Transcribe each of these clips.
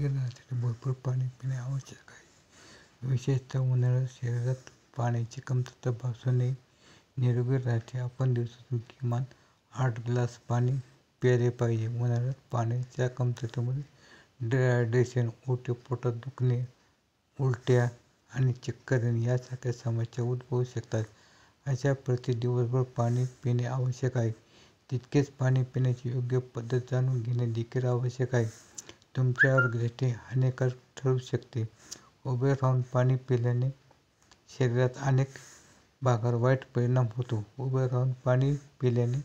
निरोगी राहण्यासाठी भरपूर पाणी पिणे आवश्यक आहे. विशेषतः उन्हाळ्यात शरीरात पाण्याची कमतरता भासू नये. निरोगी राहण्यासाठी आपण दिवसातून किमान 8 ग्लास पाणी प्यायले पाहिजे. उन्हाळ्यात पाण्याच्या कमतरतेमुळे डिहायड्रेशन, उलटे पोटात दुखणे, उलट्या आणि चक्कर येणे यासारख्या समस्या उद्भवू शकतात. अशा परिस्थितीत दिवसभर पाणी पिणे आवश्यक आहे. तितकेच पाणी पिण्याची योग्य पद्धत जाणून घेणे देखील आवश्यक आहे. तुमच्या आरोग्यासाठी हानिकारक ठरू शकते. उभे राहून पाणी पिल्याने शरीरात अनेक भागावर वाईट परिणाम होतो. उभे राहून पाणी पिल्याने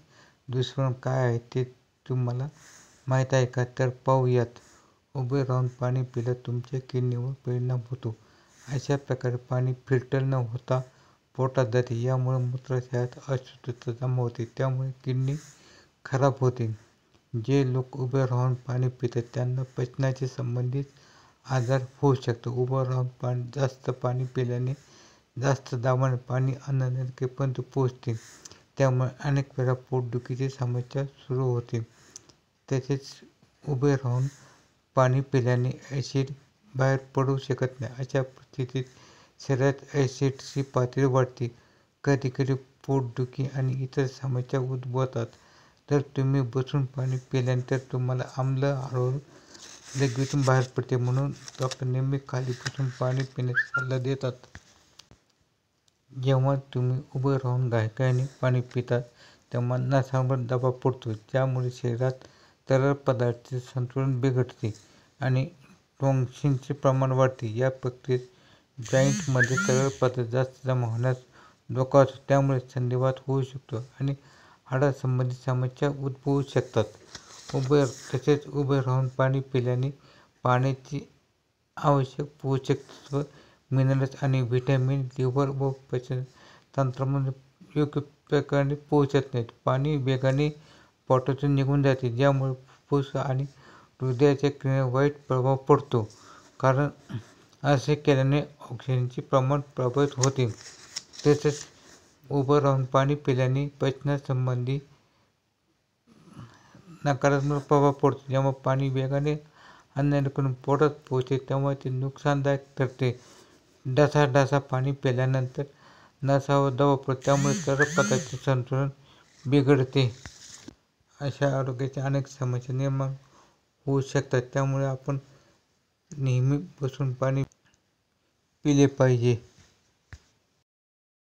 दुष्परिणाम काय आहेत ते तुम्हाला माहीत आहे का? तर पाहूयात. उभे राहून पाणी पिल्यास तुमच्या किडनीवर परिणाम होतो. अशा प्रकारे पाणी फिल्टर न होता पोटात जाते. यामुळे मूत्राशयात अशुद्धता जमा होते. त्यामुळे किडनी खराब होते. जे लोक उभे राहून पाणी पितात त्यांना पचनाशी संबंधित आजार होऊ शकतात. उभं राहून जास्त पाणी पिल्याने जास्त दाबाने पाणी अन्ननलिकेपर्यंत पोहोचते. त्यामुळे अनेक वेळा पोटदुखीची समस्या सुरू होते. तसेच उभे राहून पाणी पिल्याने ॲसिड बाहेर पडू शकत नाही. अशा परिस्थितीत शरीरात ॲसिडची पातळी वाढते. कधीकधी पोटदुखी आणि इतर समस्या उद्भवतात. जर तुम्ही बसून पाणी पिल्यानंतर तुम्हाला आम्ल हळूहळू लगेचून बाहेर पडते. म्हणून डॉक्टर नेहमी खाली बसून पाणी पिण्याचा सल्ला देतात. जेव्हा तुम्ही उभे राहून घाईघाईने पाणी पिता तेव्हा नसांवर दबाव पडतो. ज्यामुळे शरीरात तरल पदार्थांचे संतुलन बिघडते आणि टॉक्सिनचे प्रमाण वाढते. या प्रक्रियेत जॉईंटमध्ये तरल पदार्थ जास्त जमा होण्यास धोका असतो. त्यामुळे संधिवात होऊ शकतो आणि हाडांसंबंधित समस्या उद्भवू शकतात. तसेच उभे राहून पाणी पिल्याने पाण्याची आवश्यक पोषक तत्त्व, मिनरल्स आणि व्हिटॅमिन लिव्हर व पचनतंत्रामध्ये योग्य प्रकारे पोहोचत नाहीत. पाणी वेगाने पोटातून निघून जाते. ज्यामुळे फुफ्फुस आणि हृदयाच्या क्रियेवर वाईट प्रभाव पडतो. कारण असे केल्याने ऑक्सिजनचे प्रमाण प्रभावित होते. तसेच उभं राहून पाणी पिल्याने पचनासंबंधी नकारात्मक प्रभाव पडतो. जेव्हा पाणी वेगाने अन्ननलिकेतून पोटात पोहोचते तेव्हा ते नुकसानदायक ठरते. ढासाढासा पाणी पिल्यानंतर नसांवर दबाव पडतो. त्यामुळे तरल पदार्थांचे संतुलन बिघडते. अशा आरोग्याच्या अनेक समस्या निर्माण होऊ शकतात. त्यामुळे आपण नेहमी बसून पाणी पिले पाहिजे.